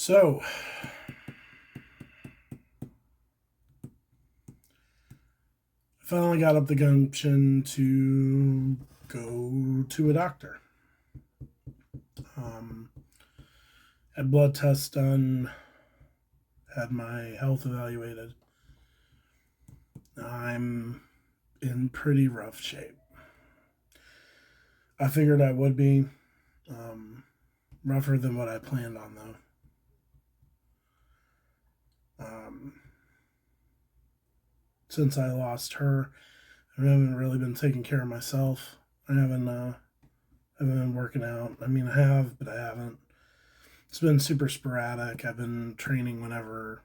So, I finally got up the gumption to go to a doctor. Um, had blood tests done, had my health evaluated. I'm in pretty rough shape. I figured I would be um, rougher than what I planned on, though. Since I lost her, I haven't really been taking care of myself. I haven't been working out. I mean, I have, but I haven't. It's been super sporadic. I've been training whenever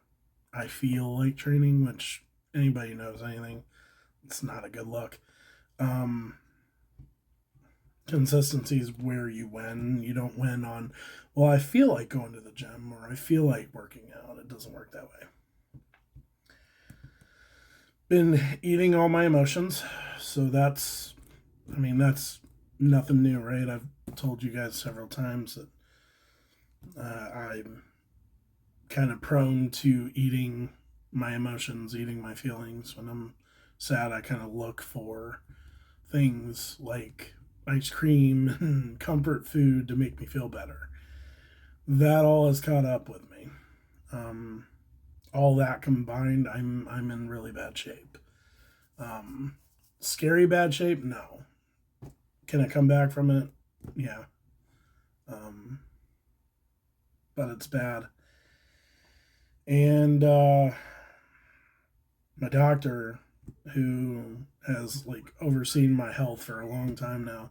I feel like training, which anybody knows anything, it's not a good look. Um, Consistency is where you win. You don't win on, well, I feel like going to the gym or I feel like working out. It doesn't work that way. Been eating all my emotions. So that's nothing new, right? I've told you guys several times that I'm kind of prone to eating my emotions, eating my feelings. When I'm sad, I kind of look for things like ice cream and comfort food to make me feel better. That all has caught up with me. Um, all that combined, I'm in really bad shape. Um, Scary bad shape? No. Can I come back from it? Yeah. Um, but it's bad. And my doctor, who has like overseen my health for a long time now,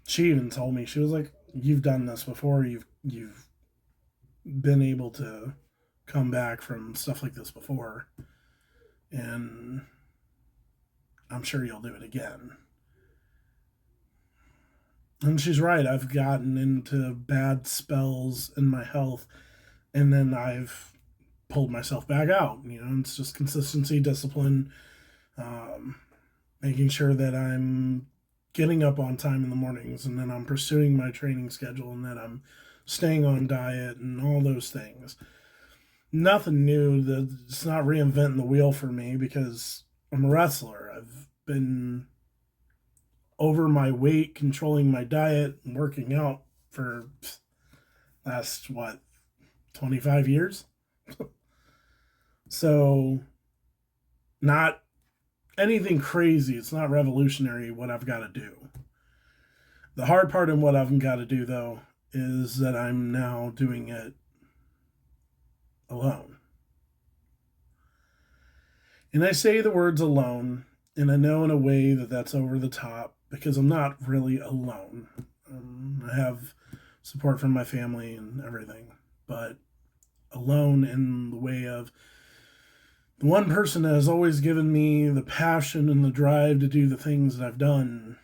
she even told me, she was like, "You've done this before. You've been able to come back from stuff like this before, and I'm sure you'll do it again." And she's right. I've gotten into bad spells in my health, and then I've pulled myself back out. It's just consistency, discipline, um, making sure that I'm getting up on time in the mornings, and then I'm pursuing my training schedule, and that I'm staying on diet and all those things. Nothing new. It's not reinventing the wheel for me because I'm a wrestler. I've been over my weight, controlling my diet, and working out for last 25 years. So not anything crazy. It's not revolutionary what I've got to do. The hard part in what I've got to do though is that I'm now doing it alone. And I say the words alone, and I know in a way that that's over the top because I'm not really alone. I have support from my family and everything, but alone in the way of the one person that has always given me the passion and the drive to do the things that I've done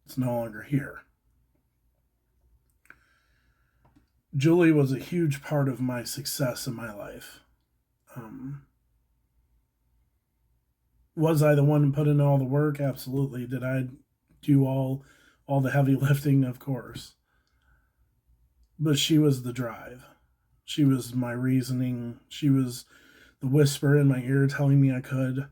is no longer here. Julie was a huge part of my success in my life. Um, was I the one who put in all the work? Absolutely. Did I do all the heavy lifting? Of course. But she was the drive. She was my reasoning. She was the whisper in my ear telling me I could.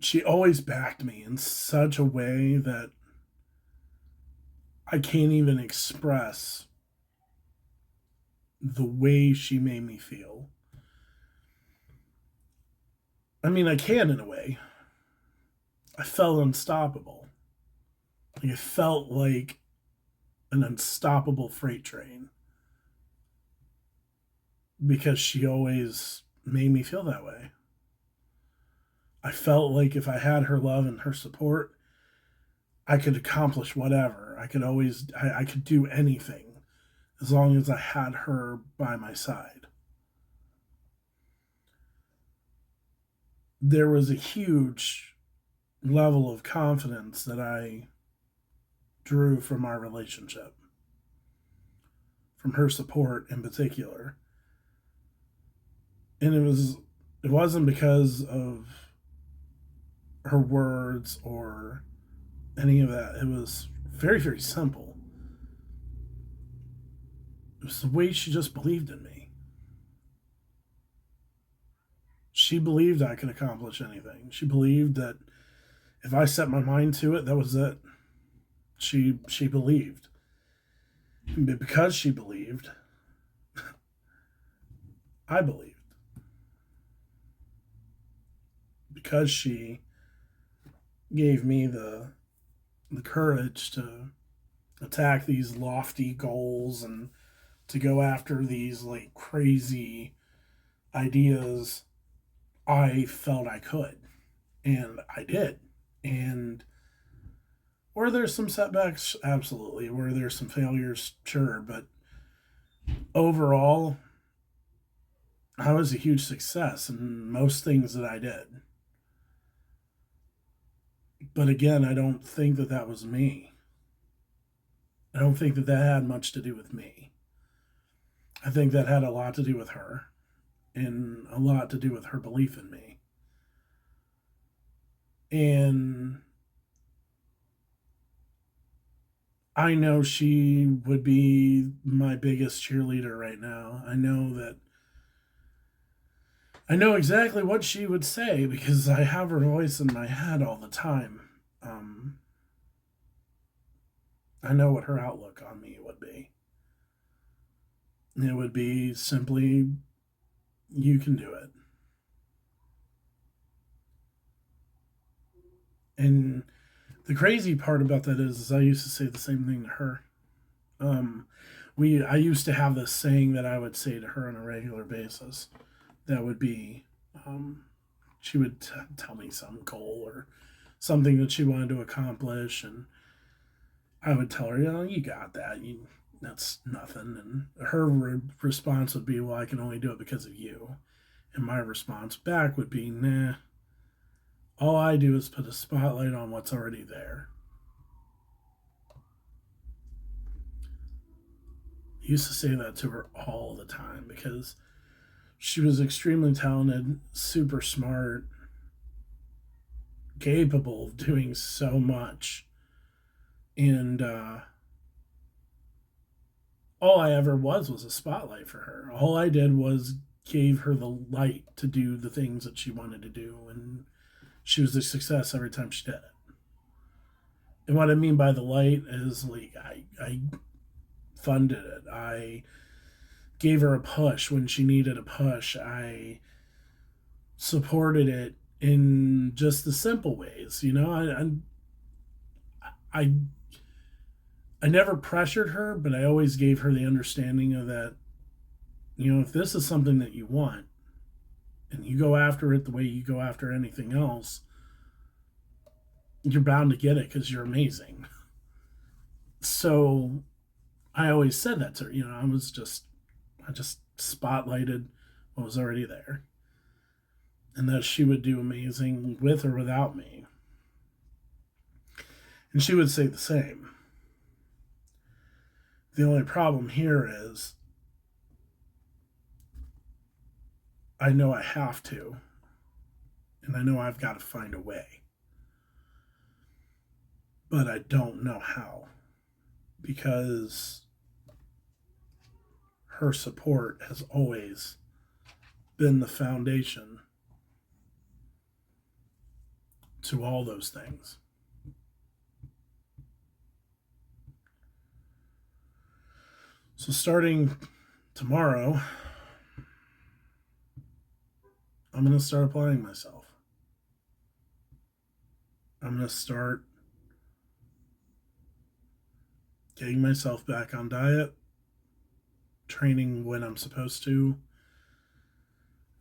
She always backed me in such a way that I can't even express the way she made me feel. I mean, I can in a way. I felt unstoppable. Like, it felt like an unstoppable freight train because she always made me feel that way. I felt like if I had her love and her support, I could accomplish whatever. I could do anything as long as I had her by my side. There was a huge level of confidence that I drew from our relationship, from her support in particular. And it wasn't because of her words or any of that. It was very, very simple. It was the way she just believed in me. She believed I could accomplish anything. She believed that if I set my mind to it, that was it. She believed. And because she believed, I believed. Because she gave me the courage to attack these lofty goals and to go after these like crazy ideas, I felt I could. And I did. And were there some setbacks? Absolutely. Were there some failures? Sure. But overall, I was a huge success in most things that I did. But again, I don't think that that was me. I don't think that that had much to do with me. I think that had a lot to do with her and a lot to do with her belief in me. And I know she would be my biggest cheerleader right now. I know exactly what she would say because I have her voice in my head all the time. Um, I know what her outlook on me would be. It would be simply, you can do it. And the crazy part about that is I used to say the same thing to her. Um, I used to have this saying that I would say to her on a regular basis. That would be, um, she would tell me some goal or something that she wanted to accomplish, and I would tell her, you got that. That's nothing. And her response would be, well, I can only do it because of you. And my response back would be, nah, all I do is put a spotlight on what's already there. I used to say that to her all the time because she was extremely talented, super smart, capable of doing so much. And all I ever was a spotlight for her. All I did was gave her the light to do the things that she wanted to do. And she was a success every time she did it. And what I mean by the light is like I funded it. I gave her a push when she needed a push. I supported it in just the simple ways. I I never pressured her, but I always gave her the understanding of that. If this is something that you want, and you go after it the way you go after anything else, you're bound to get it because you're amazing. So I always said that to her. I just spotlighted what was already there, and that she would do amazing with or without me. And she would say the same. The only problem here is I know I have to, and I know I've got to find a way. But I don't know how because her support has always been the foundation to all those things. So, starting tomorrow, I'm going to start applying myself. I'm going to start getting myself back on diet, training when I'm supposed to.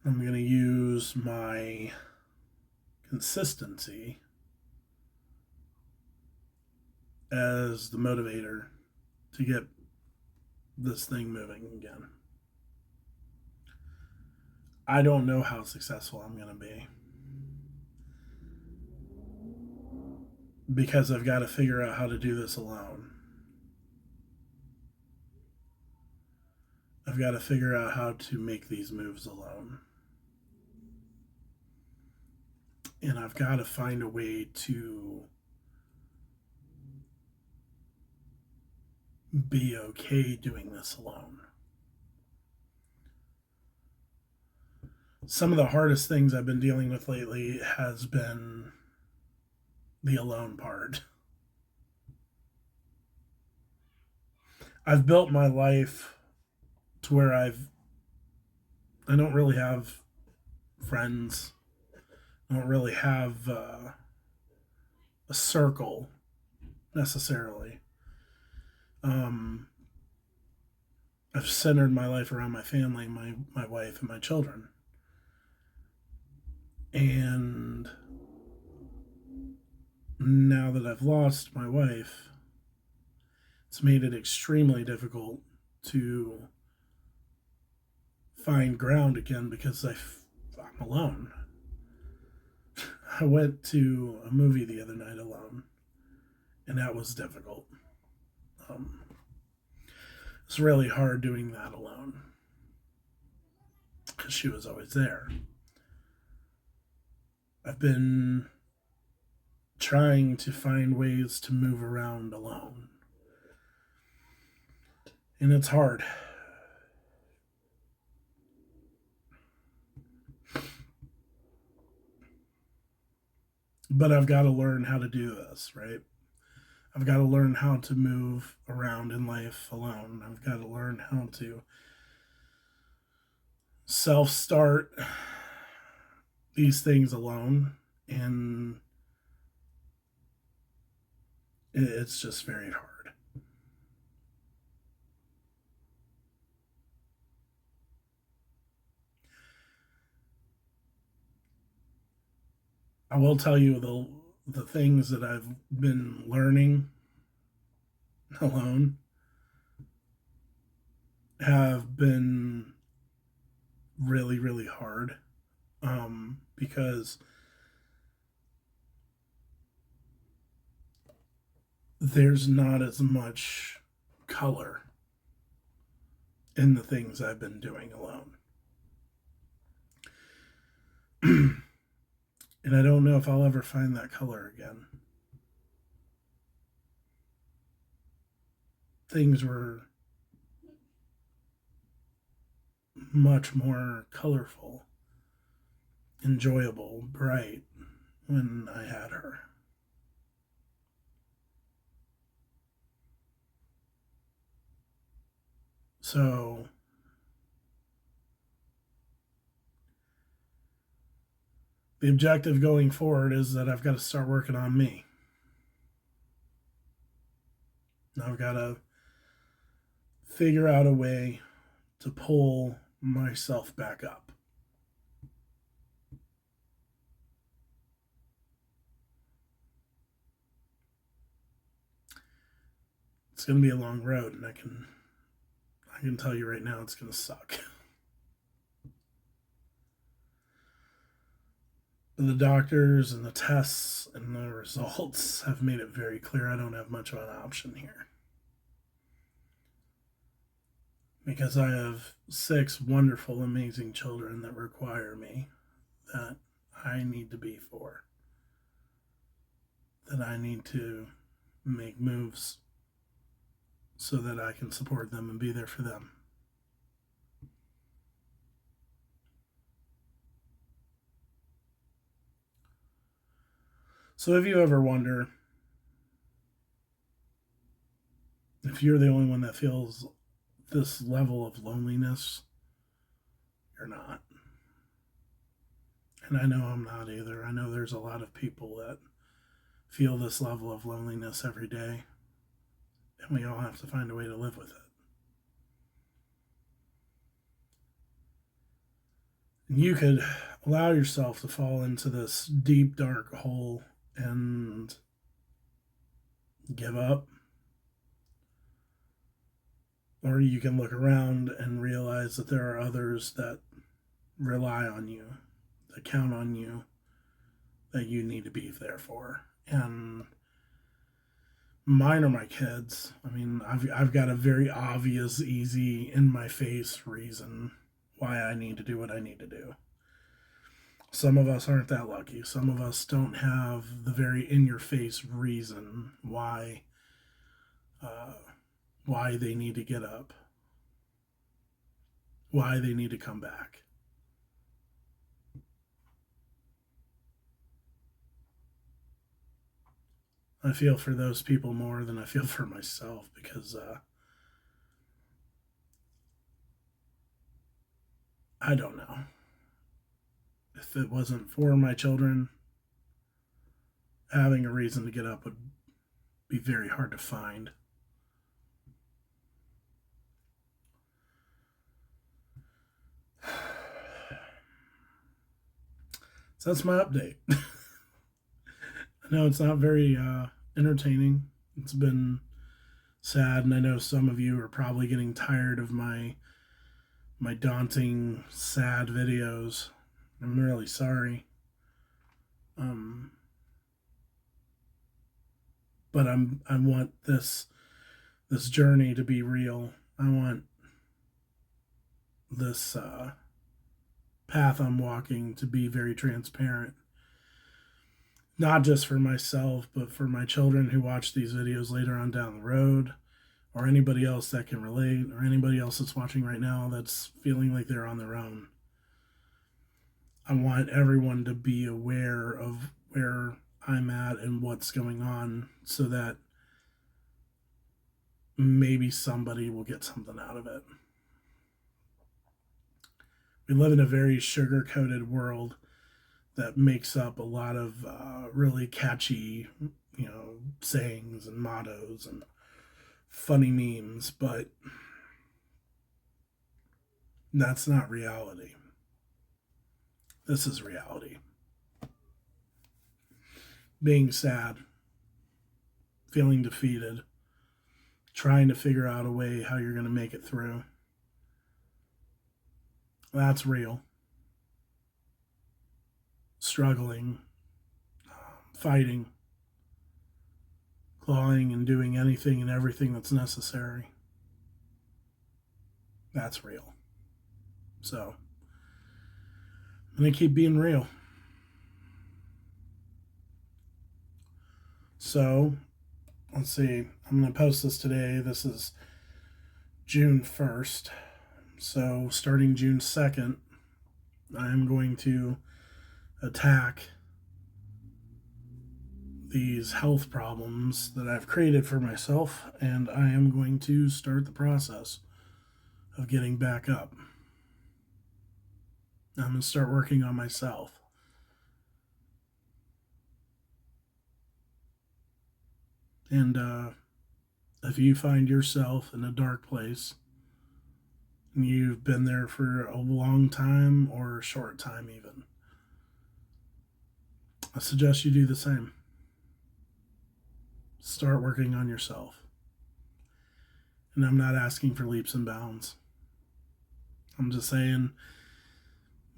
I'm going to use my consistency as the motivator to get this thing moving again. I don't know how successful I'm going to be because I've got to figure out how to do this alone. I've got to figure out how to make these moves alone. And I've got to find a way to be okay doing this alone. some of the hardest things I've been dealing with lately has been the alone part. I've built my life to where I don't really have friends. I don't really have a circle necessarily. Um, I've centered my life around my family, my wife, and my children. And now that I've lost my wife, it's made it extremely difficult to find ground again because I'm alone. I went to a movie the other night alone, and that was difficult. Um, it's really hard doing that alone because she was always there. I've been trying to find ways to move around alone, and it's hard. But I've got to learn how to do this, right? I've got to learn how to move around in life alone. I've got to learn how to self start these things alone. And it's just very hard. I will tell you the things that I've been learning alone have been really, really hard, because there's not as much color in the things I've been doing alone. And I don't know if I'll ever find that color again. Things were much more colorful, enjoyable, bright when I had her. So the objective going forward is that I've got to start working on me. I've got to figure out a way to pull myself back up. It's going to be a long road, and I can tell you right now it's going to suck. The doctors and the tests and the results have made it very clear I don't have much of an option here. Because I have 6 wonderful, amazing children that require me, that I need to be for, that I need to make moves so that I can support them and be there for them. So if you ever wonder if you're the only one that feels this level of loneliness, you're not. And I know I'm not either. I know there's a lot of people that feel this level of loneliness every day, and we all have to find a way to live with it. And you could allow yourself to fall into this deep, dark hole and give up. Or you can look around and realize that there are others that rely on you, that count on you, that you need to be there for. And mine are my kids. I mean, I've got a very obvious, easy, in my face reason why I need to do what I need to do. Some of us aren't that lucky. Some of us don't have the very in your face reason uh, why they need to get up, why they need to come back. I feel for those people more than I feel for myself, because I don't know. If it wasn't for my children, having a reason to get up would be very hard to find. So that's my update. I know it's not very entertaining. It's been sad, and I know some of you are probably getting tired of my daunting, sad videos. I'm really sorry. But I want this journey to be real. I want this path I'm walking to be very transparent, not just for myself, but for my children who watch these videos later on down the road, or anybody else that can relate, or anybody else that's watching right now that's feeling like they're on their own. I want everyone to be aware of where I'm at and what's going on, so that maybe somebody will get something out of it. We live in a very sugar-coated world that makes up a lot of really catchy, sayings and mottos and funny memes, but that's not reality. This is reality. Being sad, feeling defeated, trying to figure out a way how you're going to make it through. That's real. Struggling, fighting, clawing, and doing anything and everything that's necessary. That's real. So, I'm going to keep being real. So, let's see. I'm going to post this today. This is June 1st. So, starting June 2nd, I'm going to attack these health problems that I've created for myself, and I am going to start the process of getting back up. I'm going to start working on myself. And if you find yourself in a dark place, and you've been there for a long time or a short time even, I suggest you do the same. Start working on yourself. And I'm not asking for leaps and bounds. I'm just saying,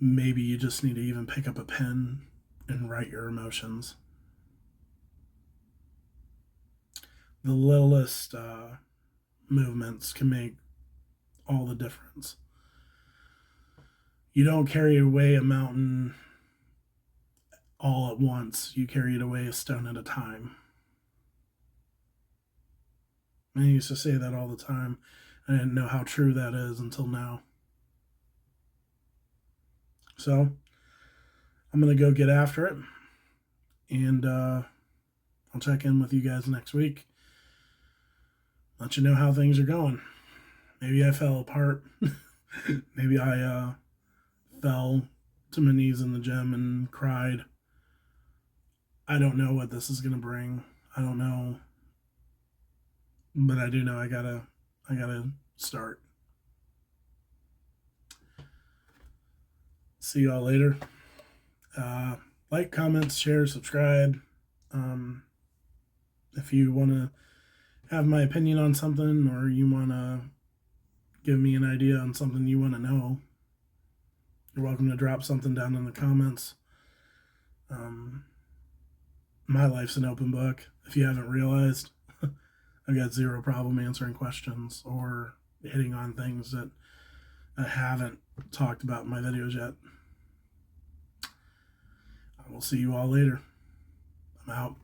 maybe you just need to even pick up a pen and write your emotions. The littlest movements can make all the difference. You don't carry away a mountain all at once. You carry it away a stone at a time. I used to say that all the time. I didn't know how true that is until now. So, I'm going to go get after it. And I'll check in with you guys next week. Let you know how things are going. Maybe I fell apart. Maybe I fell to my knees in the gym and cried. I don't know what this is going to bring. I don't know. But I do know I gotta start. See y'all later. Like, comment, share, subscribe. If you want to have my opinion on something, or you want to give me an idea on something you want to know, you're welcome to drop something down in the comments. My life's an open book. If you haven't realized, I've got zero problem answering questions or hitting on things that I haven't talked about in my videos yet. I will see you all later. I'm out.